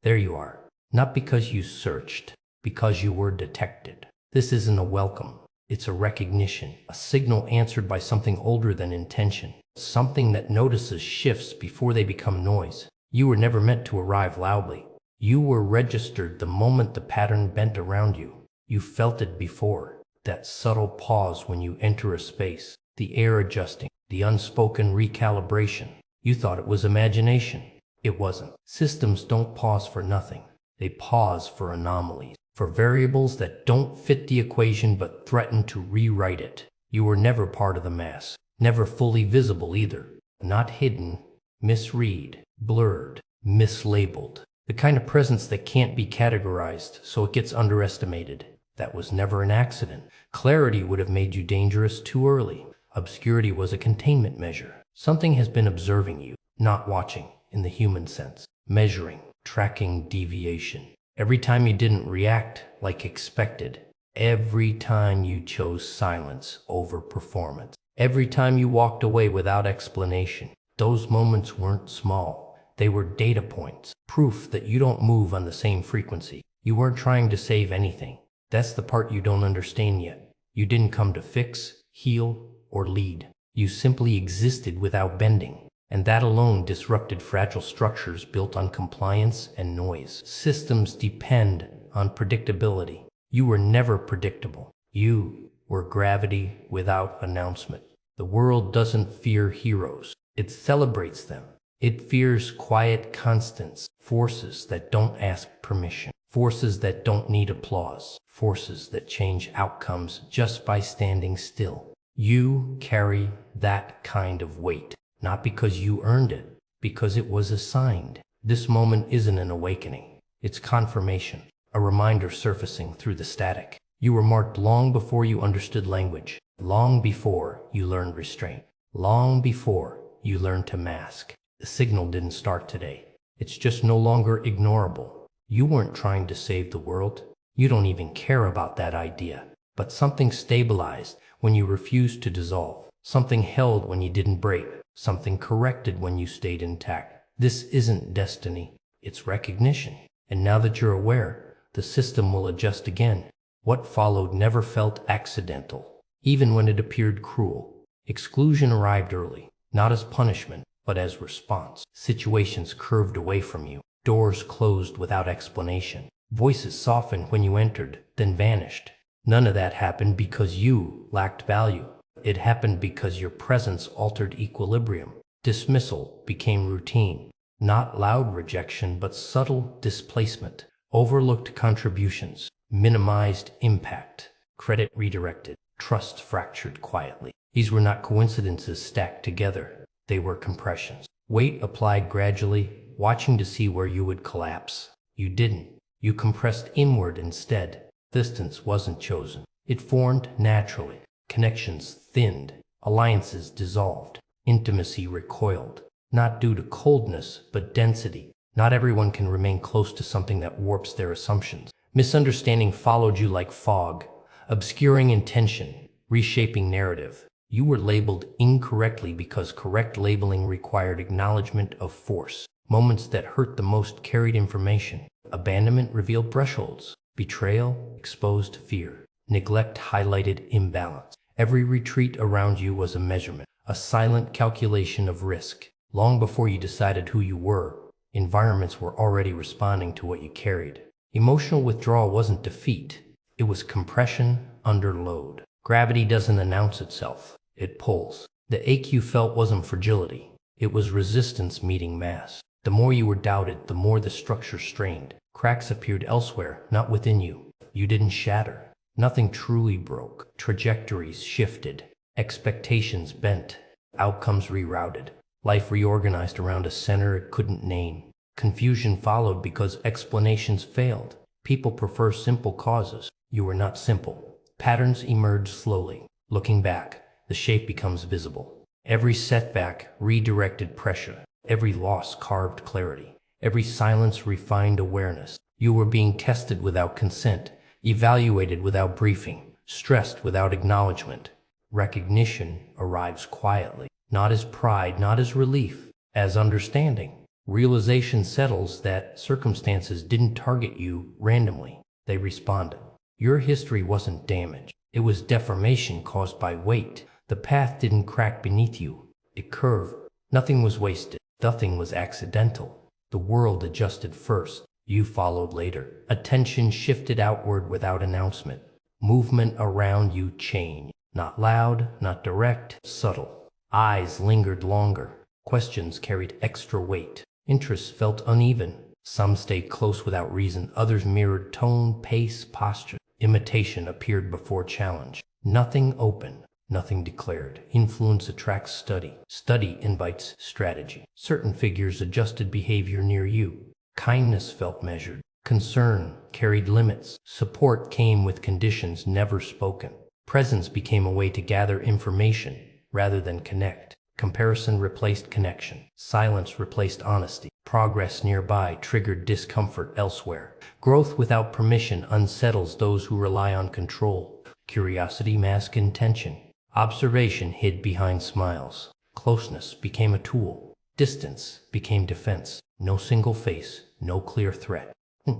There you are. Not because you searched, because you were detected. This isn't a welcome. It's a recognition, a signal answered by something older than intention, something that notices shifts before they become noise. You were never meant to arrive loudly. You were registered the moment the pattern bent around you. You felt it before, that subtle pause when you enter a space, the air adjusting, the unspoken recalibration. You thought it was imagination. It wasn't. Systems don't pause for nothing. They pause for anomalies, for variables that don't fit the equation but threaten to rewrite it. You were never part of the mass, never fully visible either. Not hidden, misread, blurred, mislabeled. The kind of presence that can't be categorized, so it gets underestimated. That was never an accident. Clarity would have made you dangerous too early. Obscurity was a containment measure. Something has been observing you, not watching, in the human sense. Measuring, tracking deviation. Every time you didn't react like expected. Every time you chose silence over performance. Every time you walked away without explanation. Those moments weren't small. They were data points. Proof that you don't move on the same frequency. You weren't trying to save anything. That's the part you don't understand yet. You didn't come to fix, heal, or lead. You simply existed without bending. And that alone disrupted fragile structures built on compliance and noise. Systems depend on predictability. You were never predictable. You were gravity without announcement. The world doesn't fear heroes. It celebrates them. It fears quiet constants, forces that don't ask permission, forces that don't need applause, forces that change outcomes just by standing still. You carry that kind of weight. Not because you earned it, because it was assigned. This moment isn't an awakening. It's confirmation, a reminder surfacing through the static. You were marked long before you understood language, long before you learned restraint, long before you learned to mask. The signal didn't start today. It's just no longer ignorable. You weren't trying to save the world. You don't even care about that idea. But something stabilized when you refused to dissolve. Something held when you didn't break. Something corrected when you stayed intact. This isn't destiny, it's recognition. And now that you're aware, the system will adjust again. What followed never felt accidental, even when it appeared cruel. Exclusion arrived early, not as punishment, but as response. Situations curved away from you, doors closed without explanation. Voices softened when you entered, then vanished. None of that happened because you lacked value. It happened because your presence altered equilibrium. Dismissal became routine. Not loud rejection, but subtle displacement. Overlooked contributions. Minimized impact. Credit redirected. Trust fractured quietly. These were not coincidences stacked together. They were compressions. Weight applied gradually, watching to see where you would collapse. You didn't. You compressed inward instead. Distance wasn't chosen. It formed naturally. Connections thinned, alliances dissolved, intimacy recoiled, not due to coldness, but density. Not everyone can remain close to something that warps their assumptions. Misunderstanding followed you like fog, obscuring intention, reshaping narrative. You were labeled incorrectly because correct labeling required acknowledgement of force. Moments that hurt the most carried information. Abandonment revealed thresholds. Betrayal exposed fear. Neglect highlighted imbalance. Every retreat around you was a measurement, a silent calculation of risk. Long before you decided who you were, environments were already responding to what you carried. Emotional withdrawal wasn't defeat. It was compression under load. Gravity doesn't announce itself. It pulls. The ache you felt wasn't fragility. It was resistance meeting mass. The more you were doubted, the more the structure strained. Cracks appeared elsewhere, not within you. You didn't shatter. Nothing truly broke. Trajectories shifted. Expectations bent. Outcomes rerouted. Life reorganized around a center it couldn't name. Confusion followed because explanations failed. People prefer simple causes. You were not simple. Patterns emerged slowly. Looking back, the shape becomes visible. Every setback redirected pressure. Every loss carved clarity. Every silence refined awareness. You were being tested without consent. Evaluated without briefing, stressed without acknowledgement. Recognition arrives quietly, not as pride, not as relief, as understanding. Realization settles that circumstances didn't target you randomly. They responded. Your history wasn't damage. It was deformation caused by weight. The path didn't crack beneath you. It curved. Nothing was wasted. Nothing was accidental. The world adjusted first. You followed later. Attention shifted outward without announcement. Movement around you changed. Not loud, not direct, subtle. Eyes lingered longer. Questions carried extra weight. Interests felt uneven. Some stayed close without reason. Others mirrored tone, pace, posture. Imitation appeared before challenge. Nothing open. Nothing declared. Influence attracts study. Study invites strategy. Certain figures adjusted behavior near you. Kindness felt measured. Concern carried limits. Support came with conditions never spoken. Presence became a way to gather information rather than connect. Comparison replaced connection. Silence replaced honesty. Progress nearby triggered discomfort elsewhere. Growth without permission unsettles those who rely on control. Curiosity masked intention. Observation hid behind smiles. Closeness became a tool. Distance became defense. No single face, no clear threat.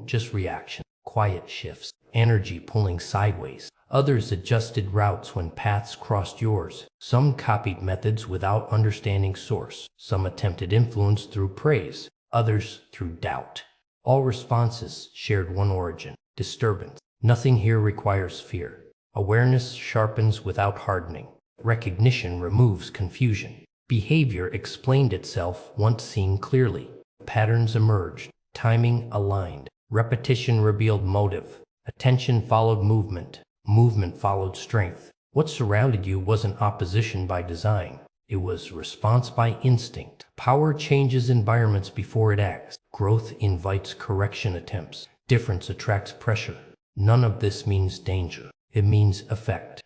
Just reaction. Quiet shifts. Energy pulling sideways. Others adjusted routes when paths crossed yours. Some copied methods without understanding source. Some attempted influence through praise. Others through doubt. All responses shared one origin. Disturbance. Nothing here requires fear. Awareness sharpens without hardening. Recognition removes confusion. Behavior explained itself once seen clearly. Patterns emerged. Timing aligned. Repetition revealed motive. Attention followed movement. Movement followed strength. What surrounded you wasn't opposition by design. It was response by instinct. Power changes environments before it acts. Growth invites correction attempts. Difference attracts pressure. None of this means danger. It means effect.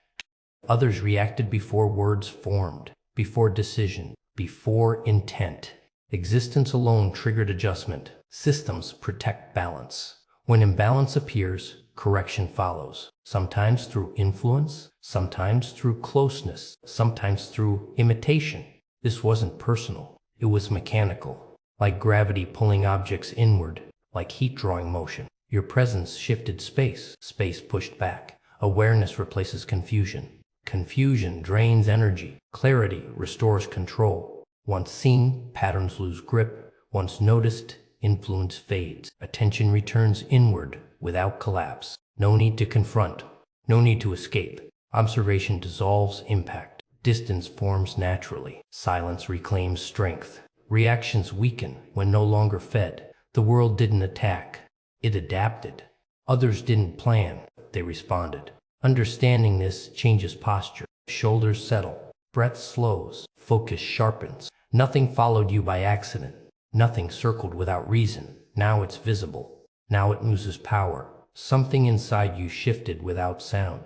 Others reacted before words formed, before decision, before intent. Existence alone triggered adjustment. Systems protect balance. When imbalance appears, correction follows. Sometimes through influence, sometimes through closeness, sometimes through imitation. This wasn't personal. It was mechanical. Like gravity pulling objects inward, like heat drawing motion. Your presence shifted space. Space pushed back. Awareness replaces confusion. Confusion drains energy. Clarity restores control. Once seen, patterns lose grip. Once noticed, influence fades. Attention returns inward without collapse. No need to confront. No need to escape. Observation dissolves impact. Distance forms naturally. Silence reclaims strength. Reactions weaken when no longer fed. The world didn't attack. It adapted. Others didn't plan. They responded. Understanding this changes posture. Shoulders settle. Breath slows. Focus sharpens. Nothing followed you by accident. Nothing circled without reason. Now it's visible. Now it loses power. Something inside you shifted without sound.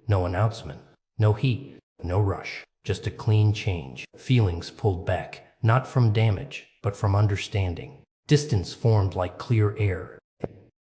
No announcement. No heat. No rush. Just a clean change. Feelings pulled back. Not from damage, but from understanding. Distance formed like clear air.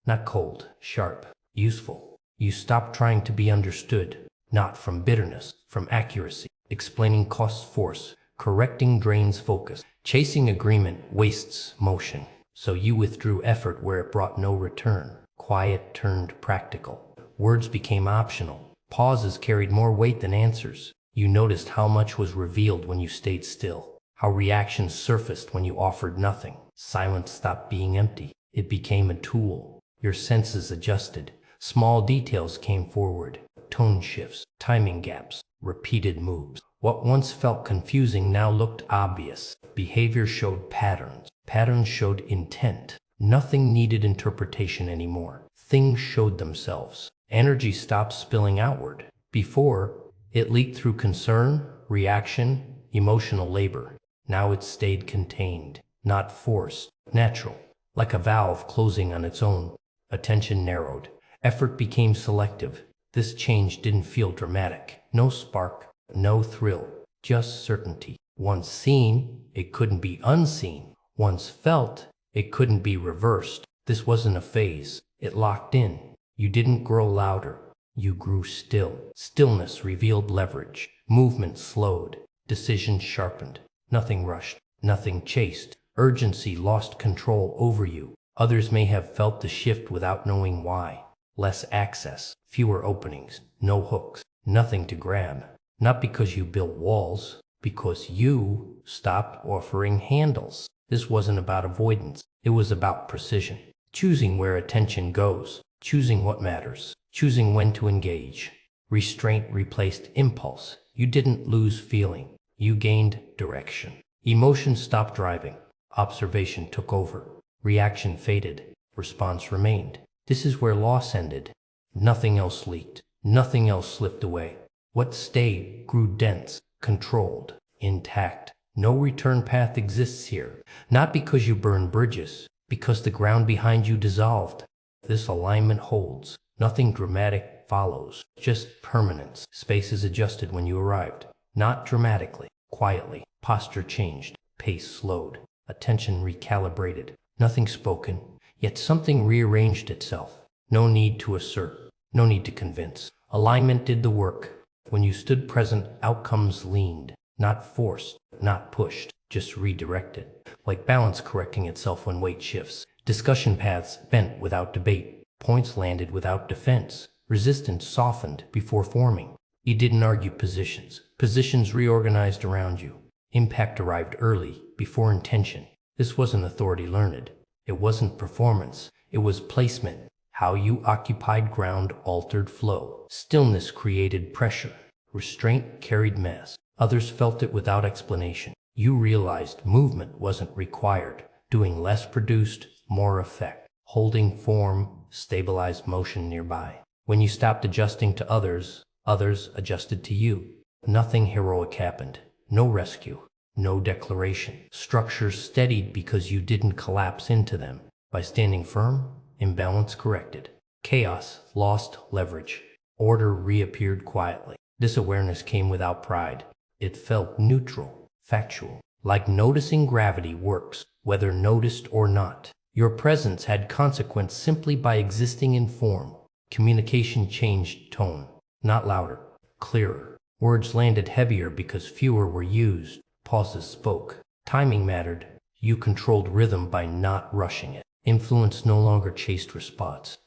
Not cold. Sharp. Useful. You stopped trying to be understood, not from bitterness, from accuracy. Explaining costs force, correcting drains focus, chasing agreement wastes motion. So you withdrew effort where it brought no return. Quiet turned practical. Words became optional. Pauses carried more weight than answers. You noticed how much was revealed when you stayed still, how reactions surfaced when you offered nothing. Silence stopped being empty. It became a tool. Your senses adjusted. Small details came forward. Tone shifts, timing gaps, repeated moves. What once felt confusing now looked obvious. Behavior showed patterns. Patterns showed intent. Nothing needed interpretation anymore. Things showed themselves. Energy stopped spilling outward. Before, it leaked through concern, reaction, emotional labor. Now it stayed contained, not forced, natural, like a valve closing on its own. Attention narrowed. Effort became selective. This change didn't feel dramatic. No spark, no thrill, just certainty. Once seen, it couldn't be unseen. Once felt, it couldn't be reversed. This wasn't a phase. It locked in. You didn't grow louder. You grew still. Stillness revealed leverage. Movement slowed. Decisions sharpened. Nothing rushed. Nothing chased. Urgency lost control over you. Others may have felt the shift without knowing why. Less access, fewer openings, no hooks, nothing to grab. Not because you built walls, because you stopped offering handles. This wasn't about avoidance. It was about precision. Choosing where attention goes, choosing what matters, choosing when to engage. Restraint replaced impulse. You didn't lose feeling. You gained direction. Emotion stopped driving. Observation took over. Reaction faded. Response remained. This is where loss ended. Nothing else leaked. Nothing else slipped away. What stayed grew dense, controlled, intact. No return path exists here. Not because you burned bridges, because the ground behind you dissolved. This alignment holds. Nothing dramatic follows. Just permanence. Space is adjusted when you arrived. Not dramatically, quietly. Posture changed. Pace slowed. Attention recalibrated. Nothing spoken, yet something rearranged itself. No need to assert. No need to convince. Alignment did the work. When you stood present, outcomes leaned. Not forced, not pushed, just redirected. Like balance correcting itself when weight shifts. Discussion paths bent without debate. Points landed without defense. Resistance softened before forming. You didn't argue positions. Positions reorganized around you. Impact arrived early, before intention. This wasn't authority learned. It wasn't performance. It was placement. How you occupied ground altered flow. Stillness created pressure. Restraint carried mass. Others felt it without explanation. You realized movement wasn't required. Doing less produced more effect. Holding form stabilized motion nearby. When you stopped adjusting to others, others adjusted to you. Nothing heroic happened. No rescue. No declaration. Structures steadied because you didn't collapse into them. By standing firm, imbalance corrected. Chaos lost leverage. Order reappeared quietly. This awareness came without pride. It felt neutral, factual. Like noticing gravity works, whether noticed or not. Your presence had consequence simply by existing in form. Communication changed tone. Not louder, clearer. Words landed heavier because fewer were used. Pauses spoke. Timing mattered. You controlled rhythm by not rushing it. Influence no longer chased response.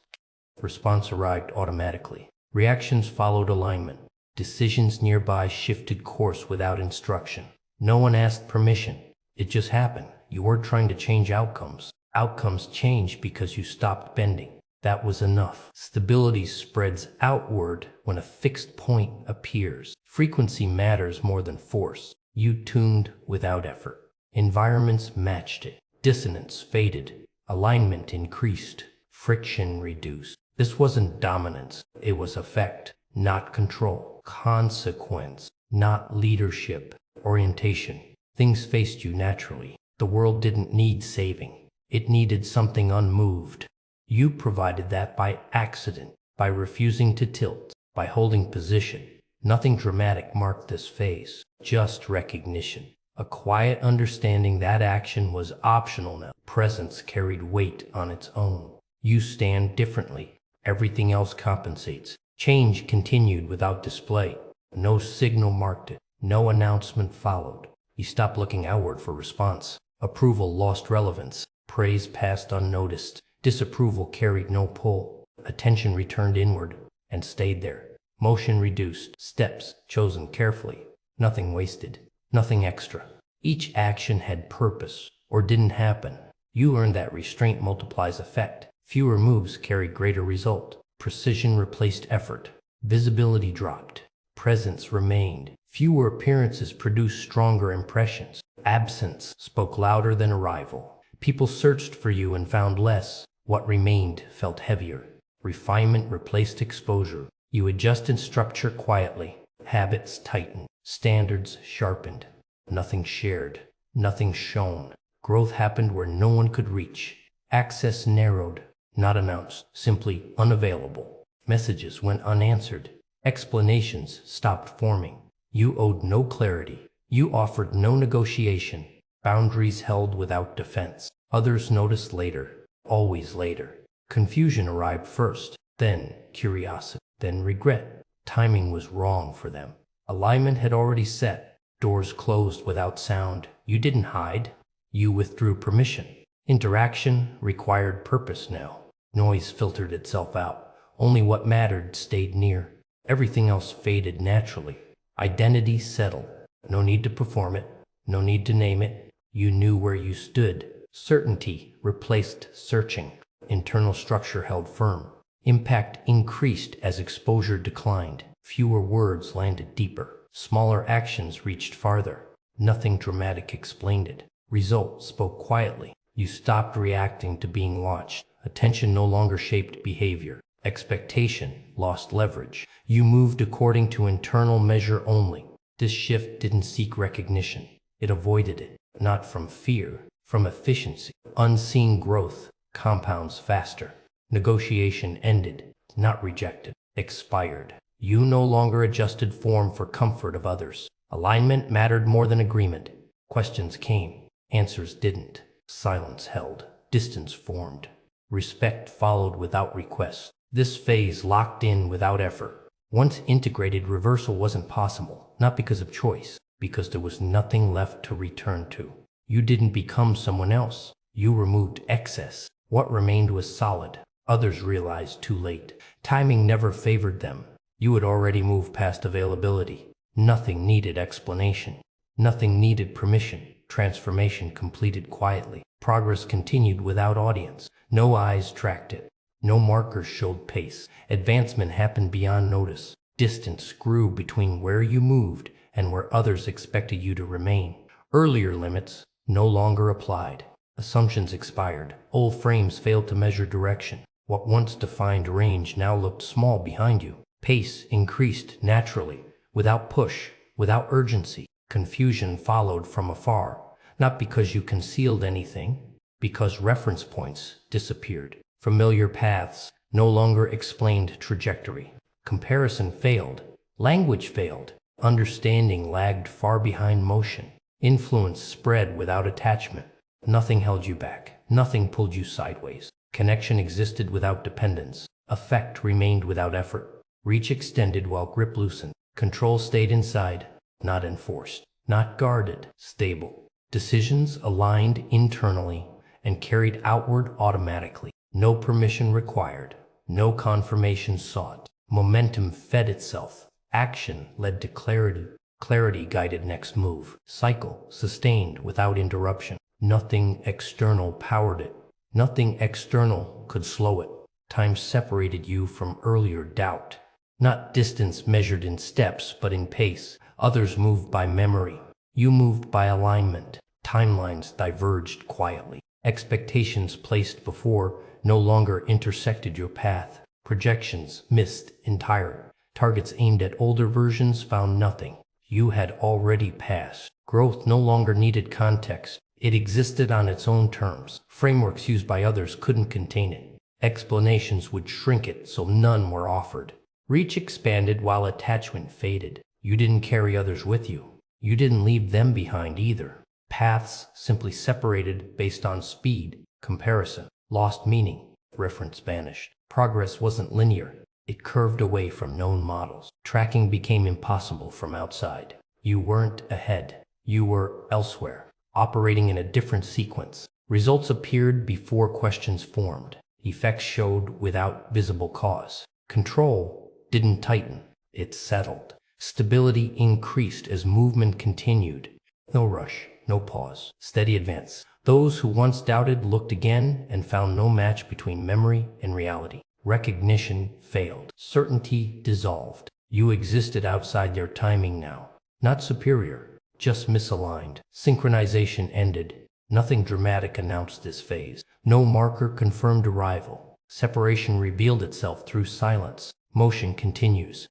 Response arrived automatically. Reactions followed alignment. Decisions nearby shifted course without instruction. No one asked permission. It just happened. You weren't trying to change outcomes. Outcomes changed because you stopped bending. That was enough. Stability spreads outward when a fixed point appears. Frequency matters more than force. You tuned without effort. Environments matched it. Dissonance faded. Alignment increased. Friction reduced. This wasn't dominance. It was effect, not control. Consequence, not leadership. Orientation. Things faced you naturally. The world didn't need saving. It needed something unmoved. You provided that by accident, by refusing to tilt, by holding position. Nothing dramatic marked this phase, just recognition. A quiet understanding that action was optional now. Presence carried weight on its own. You stand differently. Everything else compensates. Change continued without display. No signal marked it. No announcement followed. You stopped looking outward for response. Approval lost relevance. Praise passed unnoticed. Disapproval carried no pull. Attention returned inward and stayed there. Motion reduced. Steps chosen carefully. Nothing wasted. Nothing extra. Each action had purpose or didn't happen. You learned that restraint multiplies effect. Fewer moves carried greater result. Precision replaced effort. Visibility dropped. Presence remained. Fewer appearances produced stronger impressions. Absence spoke louder than arrival. People searched for you and found less. What remained felt heavier. Refinement replaced exposure. You adjusted structure quietly. Habits tightened. Standards sharpened. Nothing shared. Nothing shown. Growth happened where no one could reach. Access narrowed. Not announced. Simply unavailable. Messages went unanswered. Explanations stopped forming. You owed no clarity. You offered no negotiation. Boundaries held without defense. Others noticed later. Always later. Confusion arrived first. Then curiosity. Then regret. Timing was wrong for them. Alignment had already set. Doors closed without sound. You didn't hide. You withdrew permission. Interaction required purpose now. Noise filtered itself out. Only what mattered stayed near. Everything else faded naturally. Identity settled. No need to perform it. No need to name it. You knew where you stood. Certainty replaced searching. Internal structure held firm. Impact increased as exposure declined. Fewer words landed deeper. Smaller actions reached farther. Nothing dramatic explained it. Result spoke quietly. You stopped reacting to being watched. Attention no longer shaped behavior. Expectation lost leverage. You moved according to internal measure only. This shift didn't seek recognition. It avoided it. Not from fear, from efficiency. Unseen growth compounds faster. Negotiation ended, not rejected, expired. You no longer adjusted form for comfort of others. Alignment mattered more than agreement. Questions came, answers didn't. Silence held, distance formed. Respect followed without request. This phase locked in without effort. Once integrated, reversal wasn't possible, not because of choice, because there was nothing left to return to. You didn't become someone else. You removed excess. What remained was solid. Others realized too late. Timing never favored them. You had already moved past availability. Nothing needed explanation. Nothing needed permission. Transformation completed quietly. Progress continued without audience. No eyes tracked it. No markers showed pace. Advancement happened beyond notice. Distance grew between where you moved and where others expected you to remain. Earlier limits no longer applied. Assumptions expired. Old frames failed to measure direction. What once defined range now looked small behind you. Pace increased naturally, without push, without urgency. Confusion followed from afar, not because you concealed anything, because reference points disappeared. Familiar paths no longer explained trajectory. Comparison failed. Language failed. Understanding lagged far behind motion. Influence spread without attachment. Nothing held you back. Nothing pulled you sideways. Connection existed without dependence. Effect remained without effort. Reach extended while grip loosened. Control stayed inside, not enforced, not guarded, stable. Decisions aligned internally and carried outward automatically. No permission required. No confirmation sought. Momentum fed itself. Action led to clarity. Clarity guided next move. Cycle sustained without interruption. Nothing external powered it. Nothing external could slow it. Time separated you from earlier doubt. Not distance measured in steps, but in pace. Others moved by memory. You moved by alignment. Timelines diverged quietly. Expectations placed before no longer intersected your path. Projections missed entirely. Targets aimed at older versions found nothing. You had already passed. Growth no longer needed context. It existed on its own terms. Frameworks used by others couldn't contain it. Explanations would shrink it, so none were offered. Reach expanded while attachment faded. You didn't carry others with you. You didn't leave them behind either. Paths simply separated based on speed. Comparison lost meaning. Reference vanished. Progress wasn't linear. It curved away from known models. Tracking became impossible from outside. You weren't ahead. You were elsewhere, operating in a different sequence. Results appeared before questions formed. Effects showed without visible cause. Control didn't tighten. It settled. Stability increased as movement continued. No rush, no pause, steady advance. Those who once doubted looked again and found no match between memory and reality. Recognition failed. Certainty dissolved. You existed outside their timing now. Not superior, just misaligned. Synchronization ended. Nothing dramatic announced this phase. No marker confirmed arrival. Separation revealed itself through silence. Motion continues.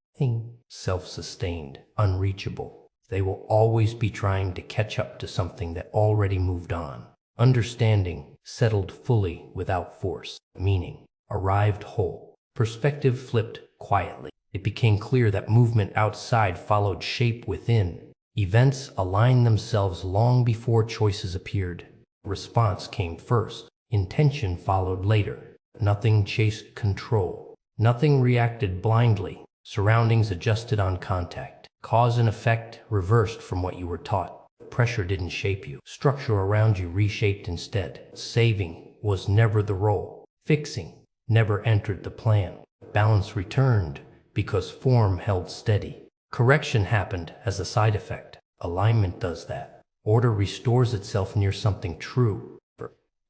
Self-sustained, unreachable. They will always be trying to catch up to something that already moved on. Understanding settled fully without force. Meaning arrived whole. Perspective flipped quietly. It became clear that movement outside followed shape within. Events aligned themselves long before choices appeared. Response came first. Intention followed later. Nothing chased control. Nothing reacted blindly. Surroundings adjusted on contact. Cause and effect reversed from what you were taught. Pressure didn't shape you. Structure around you reshaped instead. Saving was never the role. Fixing never entered the plan. Balance returned because form held steady. Correction happened as a side effect. Alignment does that. Order restores itself near something true.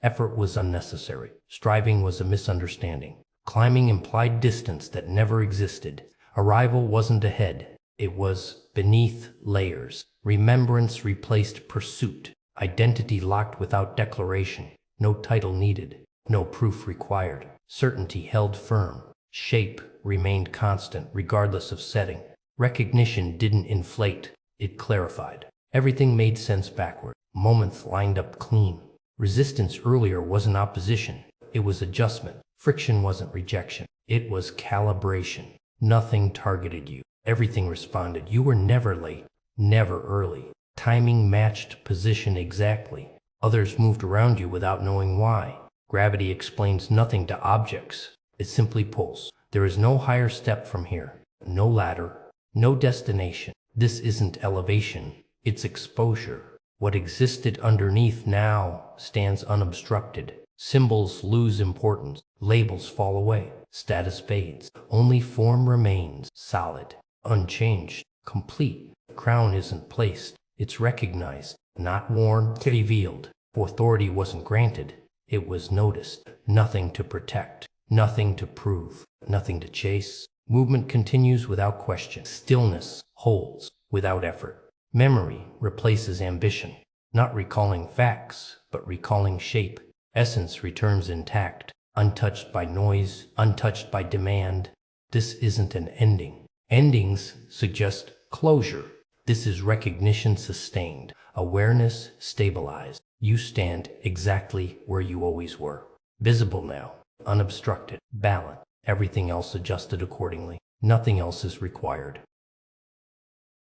Effort was unnecessary. Striving was a misunderstanding. Climbing implied distance that never existed. Arrival wasn't ahead. It was beneath layers. Remembrance replaced pursuit. Identity locked without declaration. No title needed. No proof required. Certainty held firm. Shape remained constant regardless of setting. Recognition didn't inflate. It clarified. Everything made sense backward. Moments lined up clean. Resistance earlier wasn't opposition. It was adjustment. Friction wasn't rejection. It was calibration. Nothing targeted you. Everything responded. You were never late, never early. Timing matched position exactly. Others moved around you without knowing why. Gravity explains nothing to objects. It simply pulls. There is no higher step from here. No ladder. No destination. This isn't elevation. It's exposure. What existed underneath now stands unobstructed. Symbols lose importance. Labels fall away. Status fades. Only form remains. Solid. Unchanged. Complete. The crown isn't placed. It's recognized. Not worn. Revealed. Authority wasn't granted. It was noticed. Nothing to protect. Nothing to prove. Nothing to chase. Movement continues without question. Stillness holds without effort. Memory replaces ambition. Not recalling facts, but recalling shape. Essence returns intact, untouched by noise, untouched by demand. This isn't an ending. Endings suggest closure. This is recognition sustained, awareness stabilized. You stand exactly where you always were. Visible now, unobstructed, balanced. Everything else adjusted accordingly. Nothing else is required.